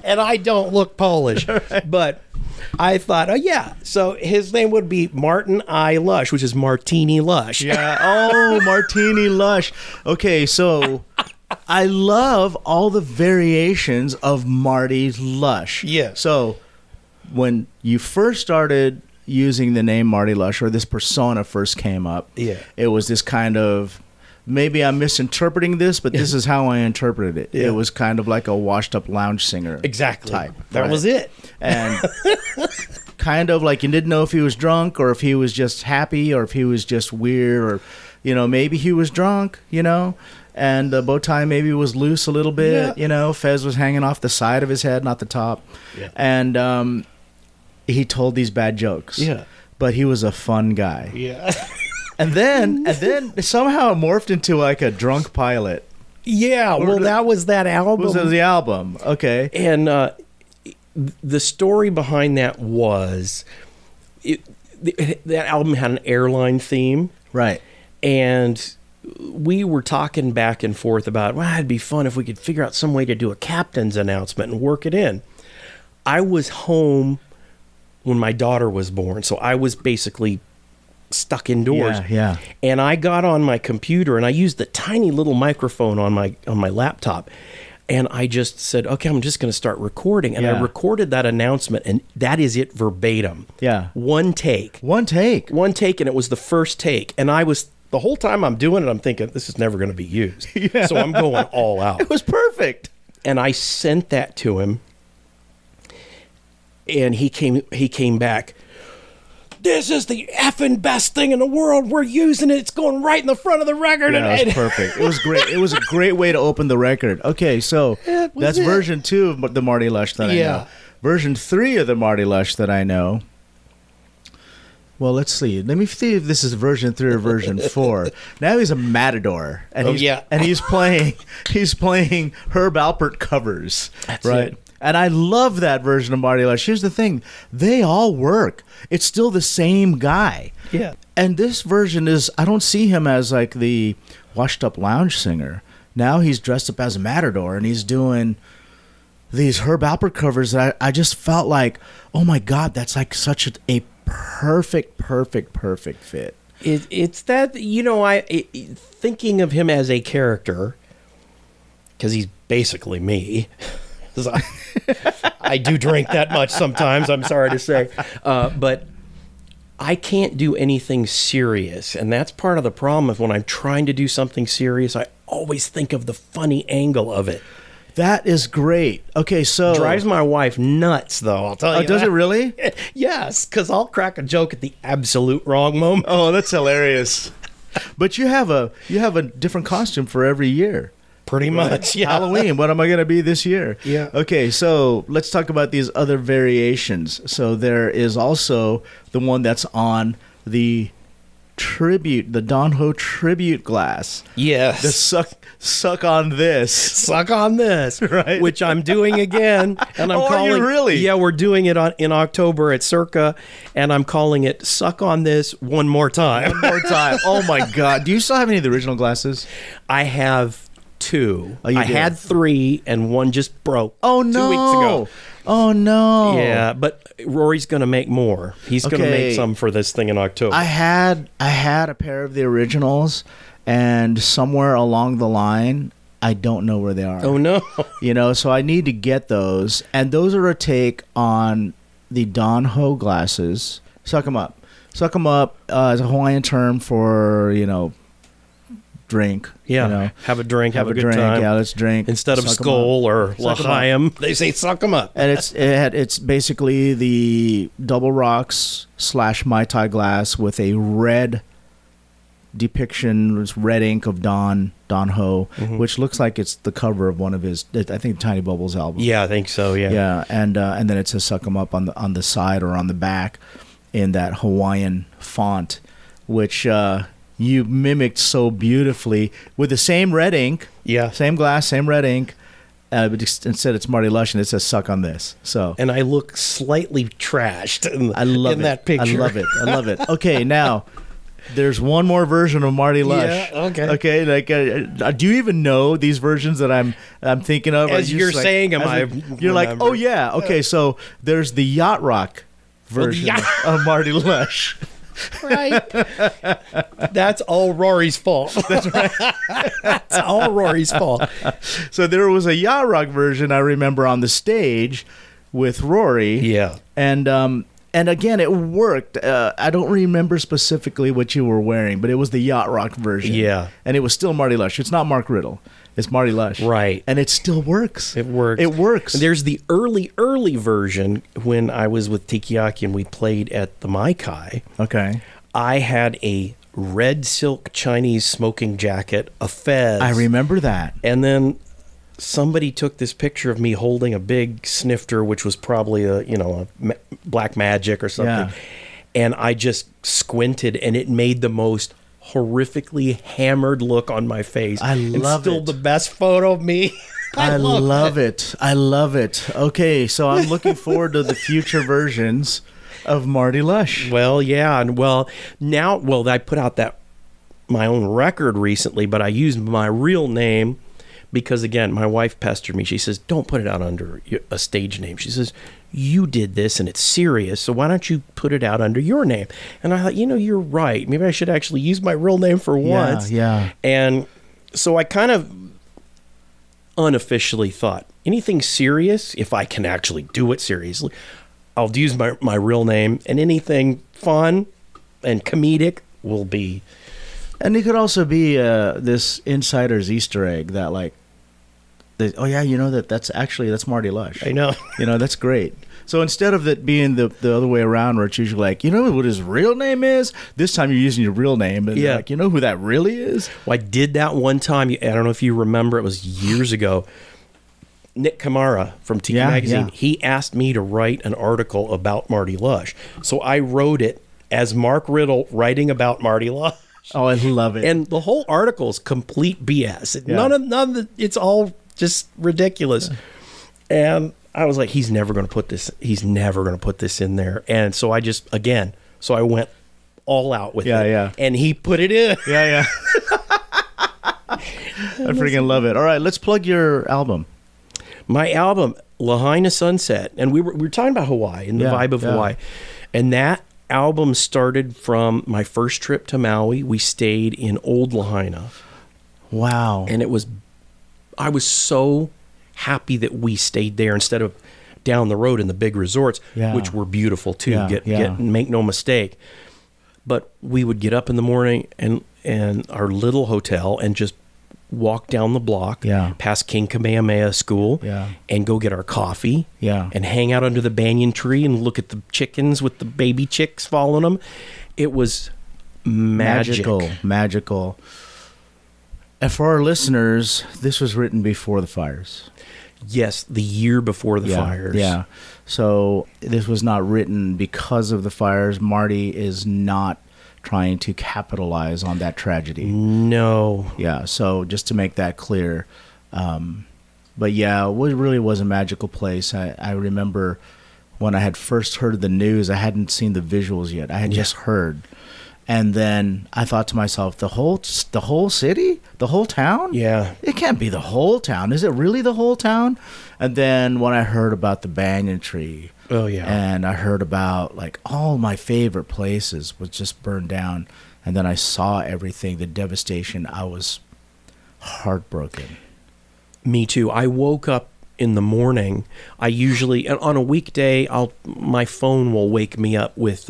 And I don't look Polish. But I thought, oh, yeah. So his name would be Martin I. Lush, which is Martini Lush. Yeah. Oh, Martini Lush. Okay, so I love all the variations of Marty Lush. Yeah. So when you first started using the name Marty Lush, or this persona first came up, it was this kind of, maybe I'm misinterpreting this, but this is how I interpreted it. Yeah. It was kind of like a washed-up lounge singer type. That was it. And kind of like you didn't know if he was drunk or if he was just happy or if he was just weird or, maybe he was drunk, and the bow tie maybe was loose a little bit, Fez was hanging off the side of his head, not the top. Yeah. And he told these bad jokes. Yeah. But he was a fun guy. Yeah. And then somehow it morphed into like a drunk pilot. Yeah, well, that was that album. Was the album. Okay. And the story behind that was that album had an airline theme. Right. And we were talking back and forth about, well, it'd be fun if we could figure out some way to do a captain's announcement and work it in. I was home when my daughter was born, so I was basically stuck indoors. Yeah. And I got on my computer and I used the tiny little microphone on my laptop. And I just said, okay, I'm just going to start recording. And I recorded that announcement, and that is it verbatim. Yeah. One take. One take, and it was the first take. And the whole time I'm doing it, I'm thinking, this is never going to be used. Yeah. So I'm going all out. It was perfect. And I sent that to him. And he came back. This is the effing best thing in the world. We're using it. It's going right in the front of the record. Yeah, it was perfect. It was great. It was a great way to open the record. Okay, so that's version 2 of the Marty Lush that I know. Version 3 of the Marty Lush that I know. Well, let's see. Let me see if this is version 3 or version 4. Now he's a matador, and he's playing Herb Alpert covers. That's right. It. And I love that version of Marty Lush. Here's the thing. They all work. It's still the same guy. Yeah. And this version is, I don't see him as like the washed up lounge singer. Now he's dressed up as a matador and he's doing these Herb Alpert covers that I just felt like, oh my God, that's like such a perfect fit. It's that, you know, thinking of him as a character, because he's basically me. 'Cause I do drink that much sometimes, I'm sorry to say. But I can't do anything serious. And that's part of the problem of when I'm trying to do something serious, I always think of the funny angle of it. That is great. Okay, so Drives my wife nuts, though, I'll tell you. does it really? Yes, because I'll crack a joke at the absolute wrong moment. Oh, that's hilarious. But you have a different costume for every year. Pretty much, yeah. Halloween, what am I going to be this year? Yeah. Okay, so let's talk about these other variations. So there is also the one that's on the tribute, the Don Ho tribute glass. Yes. The suck on this. Suck on this, Right. Which I'm doing again, and I'm calling. Are you really? Yeah, we're doing it in October at Circa, and I'm calling it "Suck on This One More Time." One more time. Oh my God! Do you still have any of the original glasses? I have 2. Oh, you I did? had 3, and one just broke. Oh no! 2 weeks ago. Oh no! Yeah, but Rory's going to make more. He's going to Okay. make some for this thing in October. I had a pair of the originals, and somewhere along the line, I don't know where they are. Oh no! You know, so I need to get those, and those are a take on the Don Ho glasses. Suck 'em up. Suck 'em up is a Hawaiian term for, you know, drink. Yeah, You know, have a drink, have a good drink. time. Yeah, let's drink. Instead of Suck 'em skull up. or Suck 'em up. l'chaim, they say suck 'em up. And it's basically the double rocks / Mai Tai glass with a red depiction, it's red ink of Don Ho, which looks like it's the cover of one of his, I think, Tiny Bubbles album. Yeah, I think so. Yeah. Yeah, and then it says "Suck 'em up" on the side or on the back in that Hawaiian font, which you mimicked so beautifully with the same red ink, Yeah. same glass, same red ink. But instead, it's Marty Lush, and it says "Suck on this." So And I look slightly trashed in that picture. I love it. I love it. Okay, now there's one more version of Marty Lush. Yeah, okay. Okay, like, do you even know these versions that I'm thinking of? As Or you're just saying them, I you're like, remember. oh yeah, okay. So there's the yacht rock version of Marty Lush. Right. That's all Rory's fault. That's right. That's all Rory's fault. So there was a yacht rock version I remember on the stage with Rory. Yeah. And again, it worked. I don't remember specifically what you were wearing, but it was the yacht rock version. Yeah. And it was still Marty Lush. It's not Mark Riddle. It's Marty Lush. Right. And it still works. It works. It works. There's the early version when I was with Tikiaki and we played at the Maikai. Okay. I had a red silk Chinese smoking jacket, a fez. I remember that. And then somebody took this picture of me holding a big snifter, which was probably a black magic or something. Yeah. And I just squinted, and it made the most horrifically hammered look on my face. I love it's still it. the best photo of me. I love it. I love it. Okay, so I'm looking forward to the future versions of Marty Lush. Well, yeah, and now I put out my own record recently, but I used my real name because, again, my wife pestered me. She says, "Don't put it out under a stage name." She says, "You did this and it's serious, so why don't you put it out under your name?" And I thought, you're right. Maybe I should actually use my real name for once. Yeah. And so I kind of unofficially thought, anything serious, if I can actually do it seriously, I'll use my real name, and anything fun and comedic will be. And it could also be this insider's Easter egg that, like, that's Marty Lush. I know. That's great. So instead of it being the other way around, where it's usually like, what his real name is, this time you're using your real name. And Yeah. like, you know who that really is? Well, I did that one time. I don't know if you remember. It was years ago. Nick Kamara from Tiki Magazine, he asked me to write an article about Marty Lush. So I wrote it as Mark Riddle writing about Marty Lush. Oh, I love it. And the whole article is complete BS. Yeah. None of the, it's all just ridiculous. And I was like, he's never going to put this in there. And so I went all out with it. Yeah. And he put it in. Yeah. I freaking love it. All right, let's plug your album. My album, Lahaina Sunset, and we were talking about Hawaii and the vibe of Hawaii, and that album started from my first trip to Maui. We stayed in Old Lahaina. Wow. And I was so happy that we stayed there instead of down the road in the big resorts, which were beautiful too. Make no mistake. But we would get up in the morning and our little hotel and just walk down the block past King Kamehameha School and go get our coffee and hang out under the banyan tree and look at the chickens with the baby chicks following them. It was magical. And for our listeners, this was written before the fires. Yes, the year before the fires. Yeah. So this was not written because of the fires. Marty is not trying to capitalize on that tragedy. No. Yeah, so just to make that clear. But yeah, it really was a magical place. I remember when I had first heard the news, I hadn't seen the visuals yet. I had just heard. And then I thought to myself, the whole city? The whole town? Yeah. It can't be the whole town. Is it really the whole town? And then when I heard about the banyan tree, and I heard about like all my favorite places was just burned down, and then I saw everything, the devastation, I was heartbroken. Me too. I woke up in the morning. I usually, on a weekday, my phone will wake me up with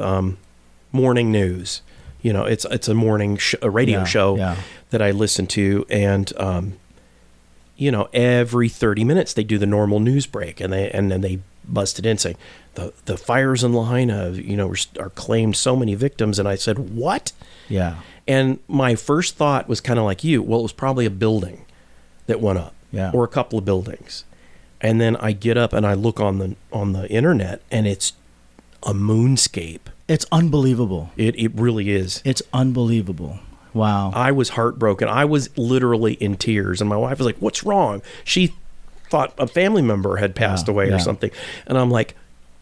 morning news. You know, it's a morning a radio show that I listen to, and you know, every 30 minutes they do the normal news break, and then they busted in saying the fires in Lahaina, you know, are claimed so many victims, and I said, what? Yeah. And my first thought was kind of like you. Well, it was probably a building that went up, or a couple of buildings, and then I get up and I look on the internet, and it's a moonscape. It's unbelievable. It really is. It's unbelievable. Wow. I was heartbroken. I was literally in tears, and my wife was like, what's wrong? She thought a family member had passed away or something. And I'm like,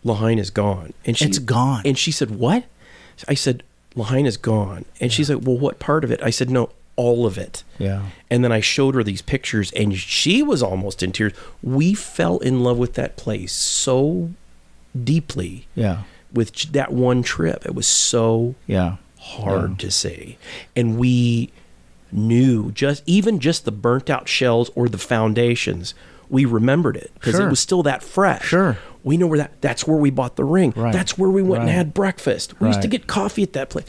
Lahaina's gone. And it's gone. And she said, what? I said, Lahaina's gone. And she's like, well, what part of it? I said, no, all of it. Yeah. And then I showed her these pictures, and she was almost in tears. We fell in love with that place so deeply. Yeah. With that one trip. It was so hard to see. And we knew even just the burnt out shells or the foundations, we remembered it because it was still that fresh. Sure. We know where that's where we bought the ring. Right. That's where we went and had breakfast. We used to get coffee at that place.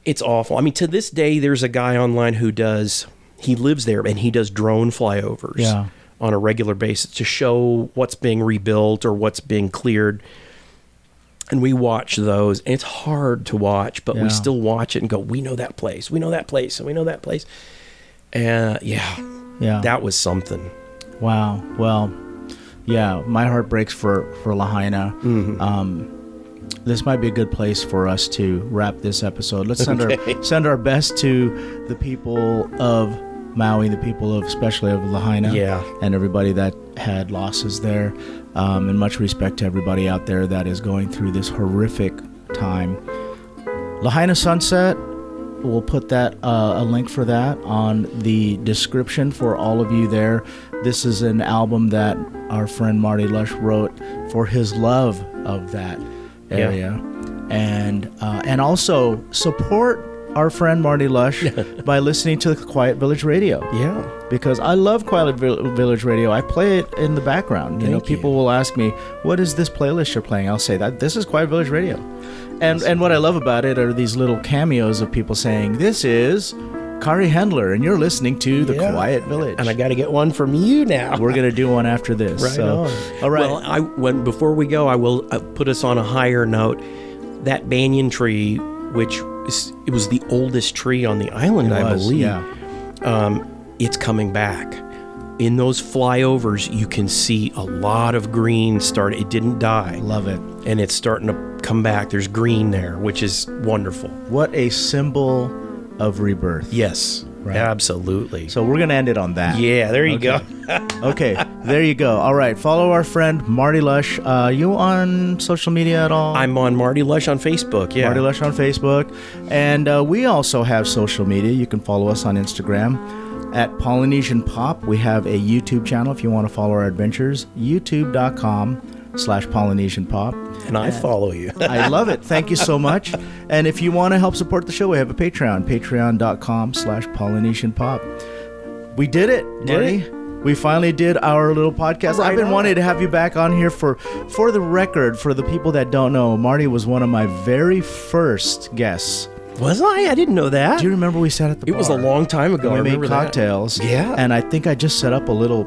It's awful. I mean, to this day, there's a guy online he lives there and he does drone flyovers on a regular basis to show what's being rebuilt or what's being cleared. And we watch those, and it's hard to watch, but we still watch it and go, we know that place, we know that place, and we know that place. And that was something. Wow. Well, my heart breaks for Lahaina. Mm-hmm. This might be a good place for us to wrap this episode. Let's send our best to the people of Maui, the people especially of Lahaina, and everybody that had losses there. And much respect to everybody out there that is going through this horrific time. Lahaina Sunset, we'll put that a link for that on the description for all of you there. This is an album that our friend Marty Lush wrote for his love of that area, and also support our friend Marty Lush by listening to Quiet Village Radio. Yeah. Because I love Quiet Village Radio. I play it in the background. You know, people will ask me, what is this playlist you're playing? I'll say that this is Quiet Village Radio. And what I love about it are these little cameos of people saying, this is Kari Hendler, and you're listening to The Quiet Village. And I got to get one from you now. We're going to do one after this. Right on. All right. Well, before we go, I will put us on a higher note. That banyan tree, which it was the oldest tree on the island, I believe. Yeah. It's coming back. In those flyovers, you can see a lot of green start. It didn't die. Love it. And it's starting to come back. There's green there, which is wonderful. What a symbol of rebirth. Yes, absolutely. So we're going to end it on that. Yeah, there you go. Okay, there you go. All right, follow our friend Marty Lush. You on social media at all? I'm on Marty Lush on Facebook. Yeah. Marty Lush on Facebook. And we also have social media. You can follow us on Instagram at Polynesian Pop. We have a YouTube channel if you want to follow our adventures. YouTube.com/Polynesian Pop. And I follow you. I love it. Thank you so much. And if you want to help support the show, we have a Patreon. Patreon.com/Polynesian Pop. We did it, Marty. We finally did our little podcast. Right I've been on. wanting to have you back on here for the record. For the people that don't know, Marty was one of my very first guests. Was I? I didn't know that. Do you remember we sat at the bar? It was a long time ago. We I made remember that. cocktails. Yeah. And I think I just set up a little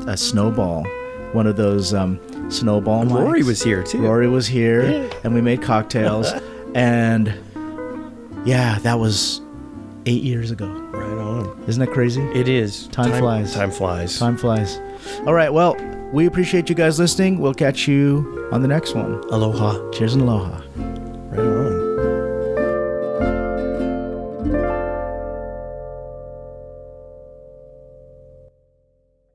a snowball, one of those snowball mics. Rory was here, too. Rory was here, Yeah. and we made cocktails. And yeah, that was 8 years ago. Right on. Isn't that crazy? It is. Time flies. Time flies. Time flies. All right, well, we appreciate you guys listening. We'll catch you on the next one. Aloha. Cheers and aloha. Right on.